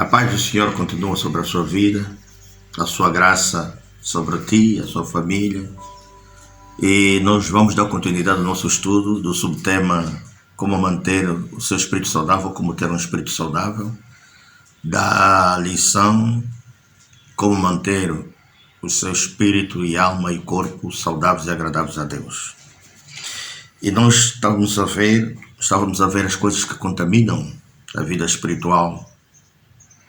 paz do Senhor continua sobre a sua vida, a sua graça sobre ti, a sua família. E nós vamos dar continuidade ao nosso estudo do subtema como manter o seu espírito saudável, como ter um espírito saudável, da lição como manter o seu espírito e alma e corpo saudáveis e agradáveis a Deus. E nós estávamos a ver as coisas que contaminam a vida espiritual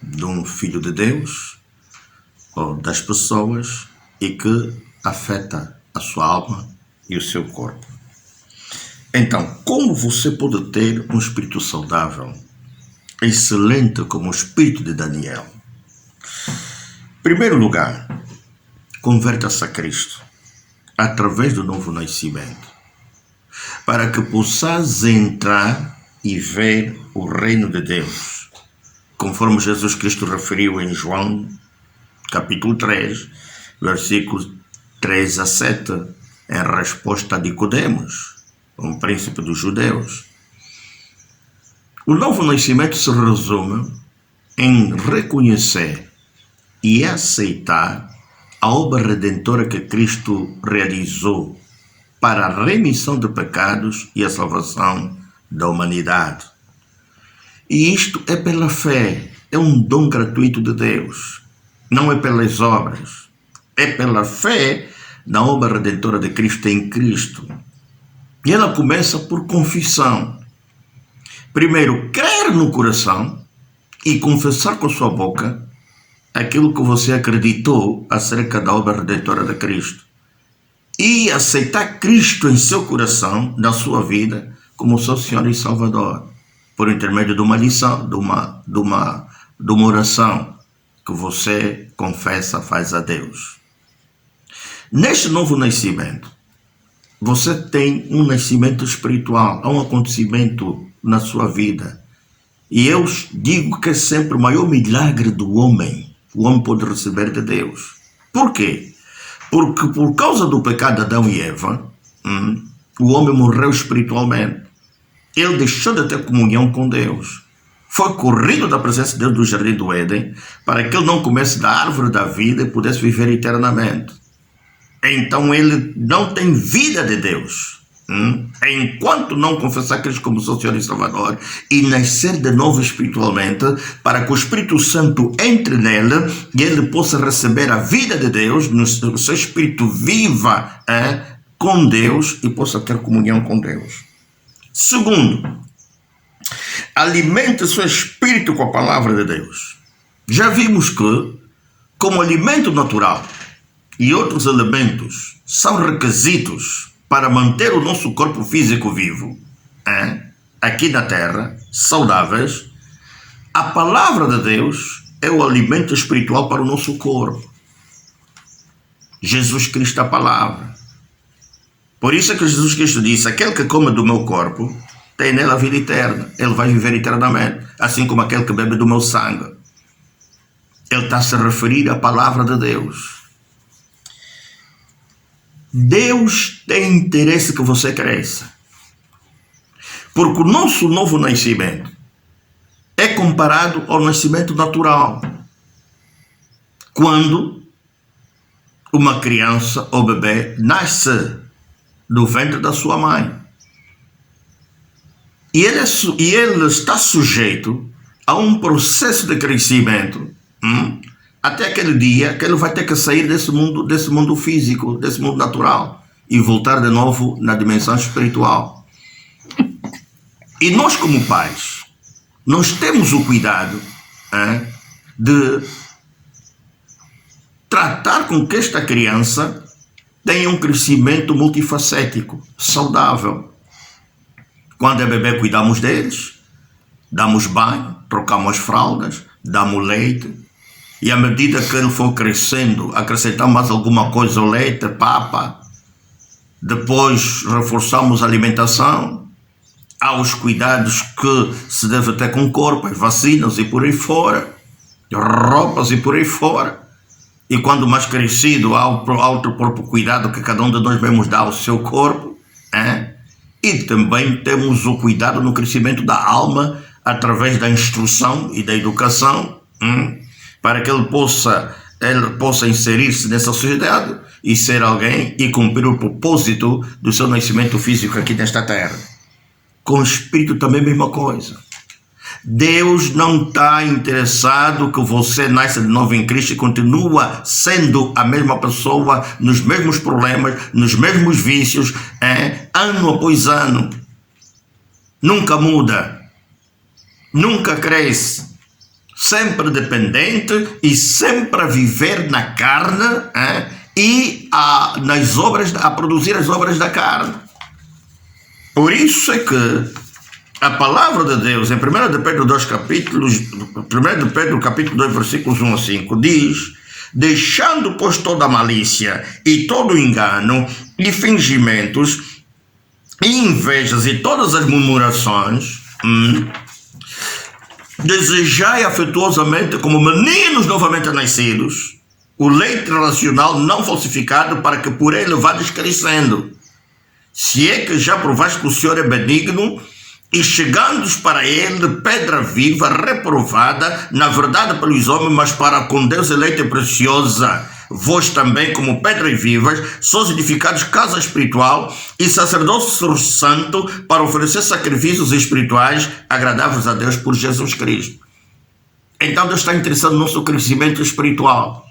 de um filho de Deus ou das pessoas e que afeta a sua alma e o seu corpo. Então, como você pode ter um espírito saudável, excelente como o espírito de Daniel? Em primeiro lugar, converta-se a Cristo através do novo nascimento, para que possas entrar e ver o reino de Deus, conforme Jesus Cristo referiu em João, capítulo 3, versículos 3 a 7, em resposta a Nicodemos, um príncipe dos judeus. O novo nascimento se resume em reconhecer e aceitar a obra redentora que Cristo realizou para a remissão de pecados e a salvação da humanidade. E isto é pela fé, é um dom gratuito de Deus, não é pelas obras, é pela fé na obra redentora de Cristo em Cristo. E ela começa por confissão. Primeiro, crer no coração e confessar com a sua boca aquilo que você acreditou acerca da obra redentora de Cristo. E aceitar Cristo em seu coração, na sua vida, como seu Senhor e Salvador, por intermédio de uma lição, de uma oração que você confessa, faz a Deus. Neste novo nascimento, você tem um nascimento espiritual, há um acontecimento na sua vida. E eu digo que é sempre o maior milagre do homem, o homem pode receber de Deus. Por quê? Porque por causa do pecado de Adão e Eva, o homem morreu espiritualmente. Ele deixou de ter comunhão com Deus. Foi corrido da presença de Deus do jardim do Éden para que ele não comesse da árvore da vida e pudesse viver eternamente. Então ele não tem vida de Deus. Enquanto não confessar Cristo como seu Senhor e Salvador e nascer de novo espiritualmente, para que o Espírito Santo entre nele e ele possa receber a vida de Deus, o seu espírito viva com Deus e possa ter comunhão com Deus. Segundo, alimente seu espírito com a palavra de Deus. Já vimos que, como alimento natural e outros elementos são requisitos para manter o nosso corpo físico vivo, aqui na terra, saudáveis, a palavra de Deus é o alimento espiritual para o nosso corpo. Jesus Cristo é a palavra. Por isso é que Jesus Cristo disse: aquele que come do meu corpo tem nele a vida eterna. Ele vai viver eternamente, assim como aquele que bebe do meu sangue. Ele está a se referir à palavra de Deus. Deus tem interesse que você cresça. Porque o nosso novo nascimento é comparado ao nascimento natural. Quando uma criança ou bebê nasce do ventre da sua mãe. E ele está sujeito a um processo de crescimento até aquele dia que ele vai ter que sair desse mundo físico, desse mundo natural e voltar de novo na dimensão espiritual. E nós, como pais, nós temos o cuidado de tratar com que esta criança tenha um crescimento multifacético, saudável. Quando é bebê, cuidamos deles, damos banho, trocamos fraldas, damos leite, e à medida que ele for crescendo, acrescentamos mais alguma coisa ao leite, papa. Depois reforçamos a alimentação, há os cuidados que se deve ter com o corpo, as vacinas e por aí fora, roupas e por aí fora. E quando mais crescido, há o próprio cuidado que cada um de nós devemos dar ao seu corpo. E também temos o cuidado no crescimento da alma através da instrução e da educação para que ele possa inserir-se nessa sociedade e ser alguém e cumprir o propósito do seu nascimento físico aqui nesta terra. Com o espírito também a mesma coisa. Deus não está interessado que você nasça de novo em Cristo e continua sendo a mesma pessoa, nos mesmos problemas, nos mesmos vícios, ano após ano. Nunca muda, nunca cresce, sempre dependente e sempre a viver na carne e a produzir as obras da carne. Por isso é que a palavra de Deus, em 1 de Pedro 2, capítulo 2, versículos 1 a 5, diz: deixando, pois, toda a malícia e todo o engano e fingimentos e invejas e todas as murmurações, desejai afetuosamente, como meninos novamente nascidos, o leite racional não falsificado, para que por ele vades crescendo. Se é que já provaste que o Senhor é benigno, e chegando para ele, pedra viva, reprovada, na verdade pelos homens, mas para com Deus eleita e preciosa. Vós também, como pedras vivas, sois edificados casa espiritual e sacerdócio santo, para oferecer sacrifícios espirituais agradáveis a Deus por Jesus Cristo. Então Deus está interessado no nosso crescimento espiritual,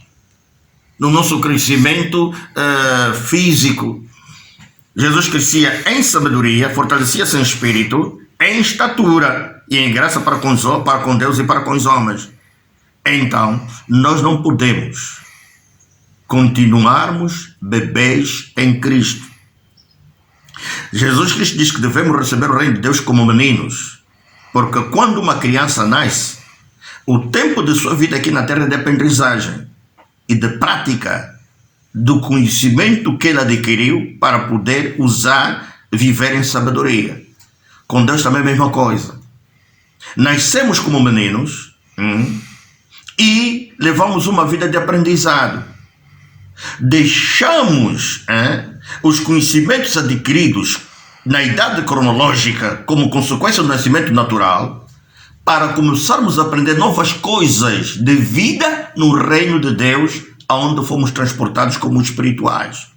no nosso crescimento físico. Jesus crescia em sabedoria, fortalecia-se em espírito, em estatura e em graça para com Deus e para com os homens. Então, nós não podemos continuarmos bebês em Cristo. Jesus Cristo diz que devemos receber o reino de Deus como meninos, porque quando uma criança nasce, o tempo de sua vida aqui na terra é de aprendizagem e de prática do conhecimento que ele adquiriu para poder viver em sabedoria. Com Deus também é a mesma coisa. Nascemos como meninos e levamos uma vida de aprendizado. Deixamos os conhecimentos adquiridos na idade cronológica como consequência do nascimento natural para começarmos a aprender novas coisas de vida no reino de Deus, aonde fomos transportados como espirituais.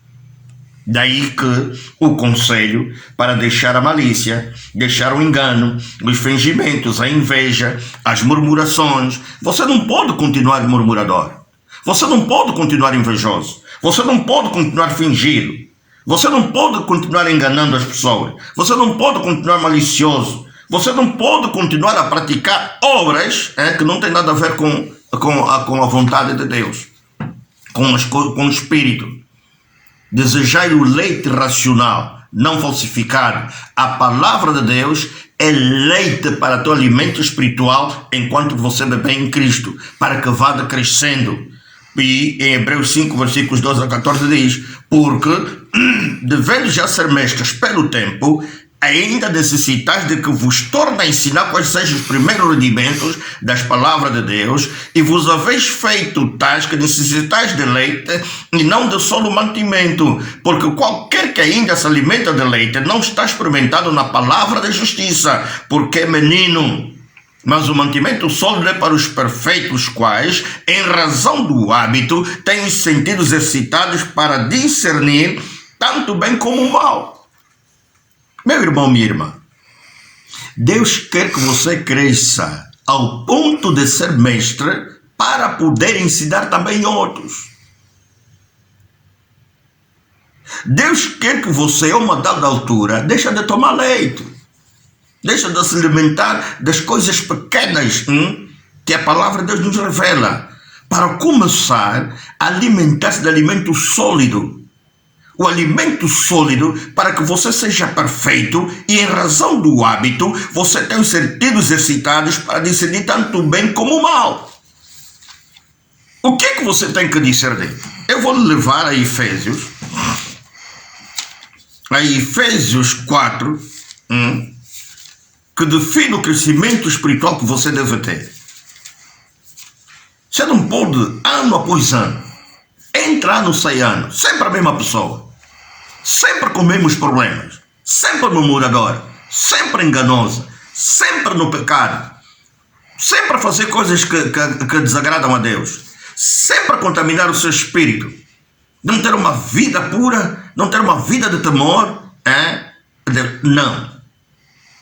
Daí que o conselho para deixar a malícia, deixar o engano, os fingimentos, a inveja, as murmurações. Você não pode continuar murmurador. Você não pode continuar invejoso. Você não pode continuar fingindo. Você não pode continuar enganando as pessoas. Você não pode continuar malicioso. Você não pode continuar a praticar obras que não tem nada a ver com a vontade de Deus, com o Espírito. Desejai o leite racional, não falsificado. A palavra de Deus é leite para teu alimento espiritual enquanto você bebe em Cristo, para que vá crescendo. E em Hebreus 5, versículos 12 a 14 diz: porque, devendo já ser mestres pelo tempo, ainda necessitais de que vos torne a ensinar quais sejam os primeiros rudimentos das palavras de Deus, e vos haveis feito tais que necessitais de leite e não de solo mantimento, porque qualquer que ainda se alimenta de leite não está experimentado na palavra da justiça, porque é menino. Mas o mantimento sólido é para os perfeitos, quais, em razão do hábito, têm os sentidos excitados para discernir tanto o bem como o mal. Meu irmão, minha irmã, Deus quer que você cresça ao ponto de ser mestre para poder ensinar também outros. Deus quer que você, a uma dada altura, deixe de tomar leite, deixe de se alimentar das coisas pequenas que a palavra de Deus nos revela, para começar a alimentar-se de alimento sólido. O alimento sólido para que você seja perfeito e, em razão do hábito, você tenha os sentidos excitados para discernir tanto o bem como o mal. O que é que você tem que discernir? Eu vou levar a Efésios 4, que define o crescimento espiritual que você deve ter. Você não pode, ano após ano, entrar no sai ano, sempre a mesma pessoa, sempre com os mesmos problemas, sempre murmuradora, sempre enganosa, sempre no pecado, sempre a fazer coisas que desagradam a Deus, sempre a contaminar o seu espírito, não ter uma vida pura, não ter uma vida de temor, não.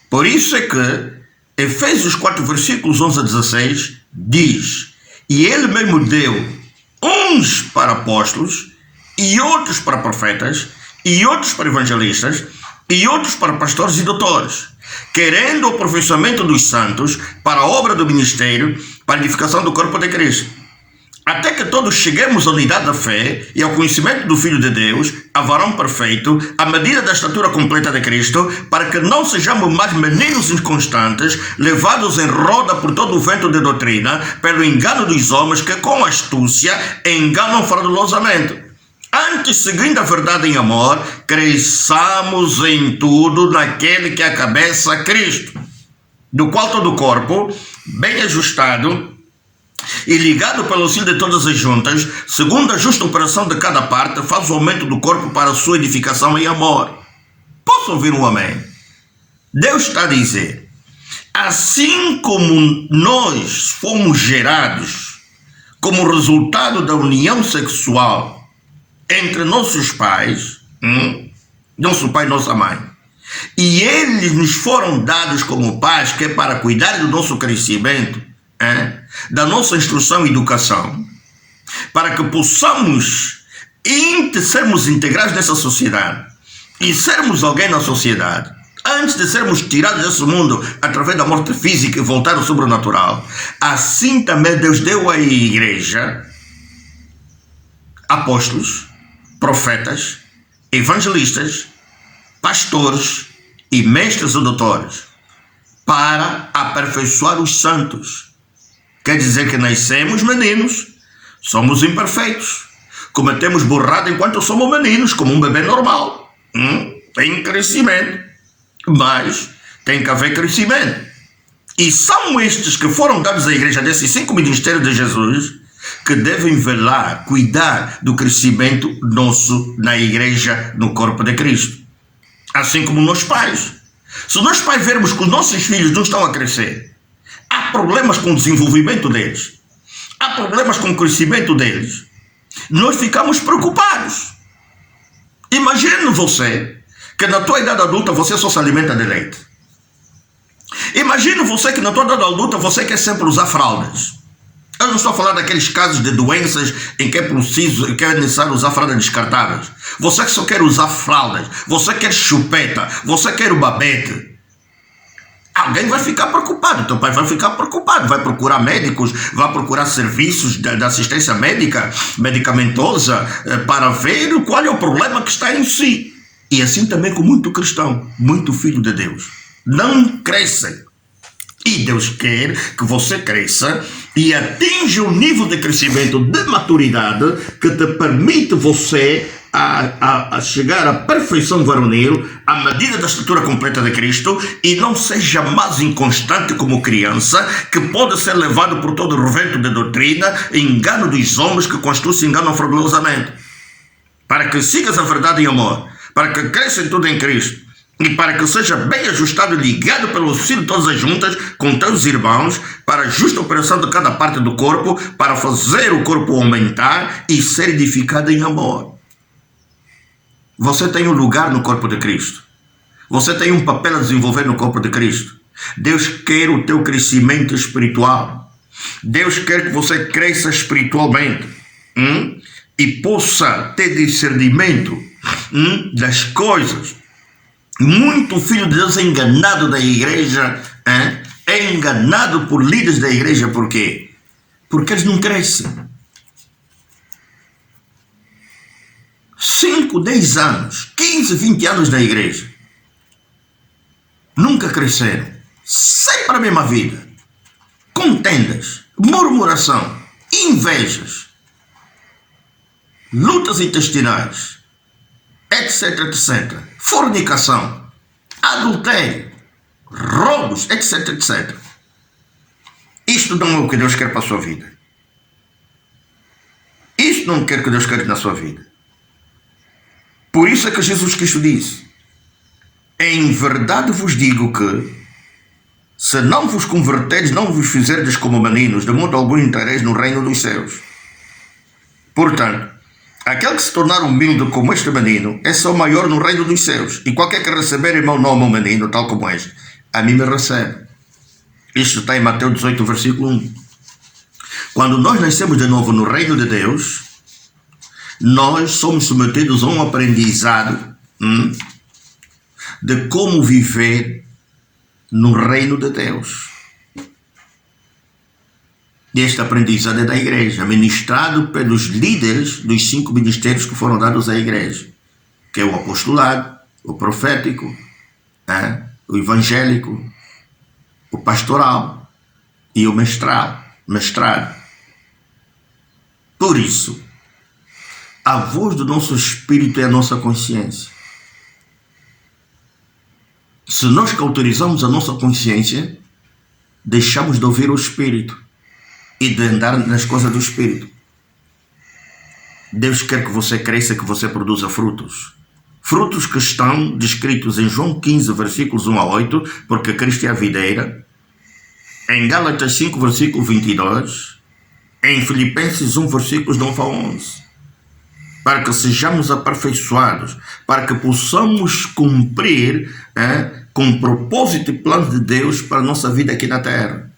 Por isso é que Efésios 4, versículos 11 a 16, diz: e ele mesmo deu uns para apóstolos, e outros para profetas, e outros para evangelistas, e outros para pastores e doutores, querendo o aperfeiçoamento dos santos para a obra do ministério, para a edificação do corpo de Cristo, até que todos cheguemos à unidade da fé e ao conhecimento do Filho de Deus, a varão perfeito, à medida da estatura completa de Cristo, para que não sejamos mais meninos inconstantes, levados em roda por todo o vento de doutrina, pelo engano dos homens que com astúcia enganam fraudulosamente. Antes, seguindo a verdade em amor, cresçamos em tudo naquele que é a cabeça, Cristo, do qual todo o corpo, bem ajustado e ligado pelo auxílio de todas as juntas, segundo a justa operação de cada parte, faz o aumento do corpo para a sua edificação em amor. Posso ouvir um amém? Deus está a dizer: assim como nós fomos gerados como resultado da união sexual entre nossos pais, nosso pai e nossa mãe, e eles nos foram dados como pais, que é para cuidar do nosso crescimento, da nossa instrução e educação, para que possamos sermos integrados nessa sociedade e sermos alguém na sociedade, antes de sermos tirados desse mundo através da morte física e voltar ao sobrenatural. Assim também Deus deu à igreja apóstolos, profetas, evangelistas, pastores e mestres ou doutores, para aperfeiçoar os santos. Quer dizer que nascemos meninos, somos imperfeitos, cometemos burrada enquanto somos meninos, como um bebê normal. Tem crescimento, mas tem que haver crescimento. E são estes que foram dados à igreja desses 5 ministérios de Jesus, que devem velar, cuidar do crescimento nosso na igreja, no corpo de Cristo. Assim como nós pais. Se nós pais vermos que os nossos filhos não estão a crescer, há problemas com o desenvolvimento deles, há problemas com o crescimento deles, nós ficamos preocupados. Imagine você que na tua idade adulta você só se alimenta de leite. Imagine você que na tua idade adulta você quer sempre usar fraldas. Eu não estou a falar daqueles casos de doenças em que é necessário usar fraldas descartáveis. Você que só quer usar fraldas, você quer chupeta, você quer o babete. Alguém vai ficar preocupado, teu pai vai ficar preocupado, vai procurar médicos, vai procurar serviços de assistência médica, medicamentosa, para ver qual é o problema que está em si. E assim também com muito cristão, muito filho de Deus. Não crescem. E Deus quer que você cresça e atinja um nível de crescimento, de maturidade, que te permite você a chegar à perfeição varonil, à medida da estatura completa de Cristo, e não seja mais inconstante como criança, que pode ser levado por todo o vento de doutrina, engano dos homens que com astúcia enganam fraudulosamente. Para que sigas a verdade em amor, para que cresça em tudo em Cristo, e para que seja bem ajustado e ligado pelo auxílio de todas as juntas com teus irmãos, para a justa operação de cada parte do corpo, para fazer o corpo aumentar e ser edificado em amor. Você tem um lugar no corpo de Cristo. Você tem um papel a desenvolver no corpo de Cristo. Deus quer o teu crescimento espiritual. Deus quer que você cresça espiritualmente e possa ter discernimento das coisas. Muito filho de Deus é enganado da igreja, é enganado por líderes da igreja. Por quê? Porque eles não crescem. 5, 10 anos, 15, 20 anos na igreja, nunca cresceram, sempre a mesma vida, contendas, murmuração, invejas, lutas intestinais, etc, etc, fornicação, adultério, roubos, etc, etc. Isto não é o que Deus quer para a sua vida. Isto não quer que Deus quer na sua vida. Por isso é que Jesus Cristo disse: em verdade vos digo que Se não vos converteres, não vos fizerdes como meninos, de modo algum entrareis no reino dos céus. Portanto, aquele que se tornar humilde como este menino, é só maior no reino dos céus. E qualquer que receber em meu nome um menino, tal como este, a mim me recebe. Isto está em Mateus 18, versículo 1. Quando nós nascemos de novo no reino de Deus, nós somos submetidos a um aprendizado de como viver no reino de Deus. E este aprendizado é da igreja, ministrado pelos líderes dos 5 ministérios que foram dados à igreja, que é o apostolado, o profético, o evangélico, o pastoral e o mestrado. Por isso, a voz do nosso espírito é a nossa consciência. Se nós cauterizamos a nossa consciência, deixamos de ouvir o espírito e de andar nas coisas do espírito. Deus quer que você cresça, que você produza frutos. Frutos que estão descritos em João 15, versículos 1 a 8, porque Cristo é a videira. Em Gálatas 5, versículo 22. Em Filipenses 1, versículos 9 a 11. Para que sejamos aperfeiçoados, para que possamos cumprir com o propósito e plano de Deus para a nossa vida aqui na terra.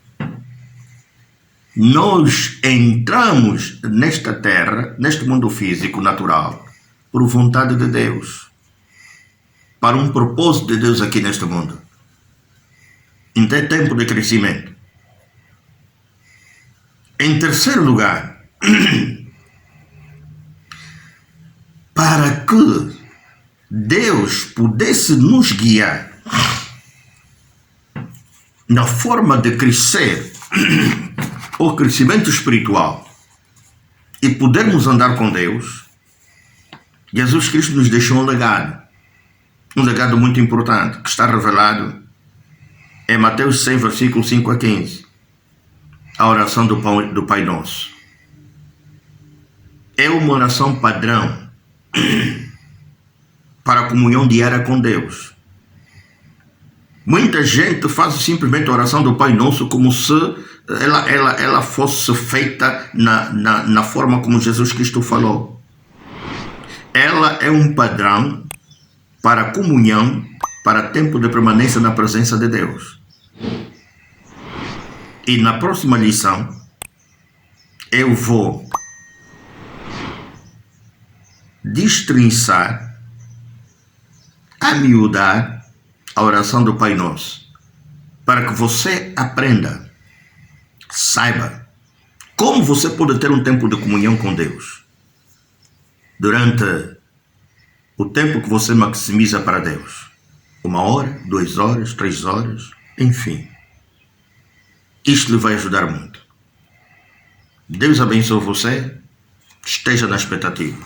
Nós entramos nesta terra, neste mundo físico, natural, por vontade de Deus, para um propósito de Deus aqui neste mundo. Então é tempo de crescimento. Em terceiro lugar, para que Deus pudesse nos guiar na forma de crescer, o crescimento espiritual, e podermos andar com Deus, Jesus Cristo nos deixou um legado muito importante, que está revelado em Mateus 6, versículo 5 a 15, a oração do Pai Nosso. É uma oração padrão para a comunhão diária com Deus. Muita gente faz simplesmente a oração do Pai Nosso como se ela fosse feita na forma como Jesus Cristo falou. Ela é um padrão para a comunhão, para tempo de permanência na presença de Deus. E na próxima lição, eu vou destrinçar, amiudar a oração do Pai Nosso, para que você aprenda, saiba como você pode ter um tempo de comunhão com Deus durante o tempo que você maximiza para Deus. 1 hora, 2 horas, 3 horas, enfim. Isto lhe vai ajudar muito. Deus abençoe você. Esteja na expectativa.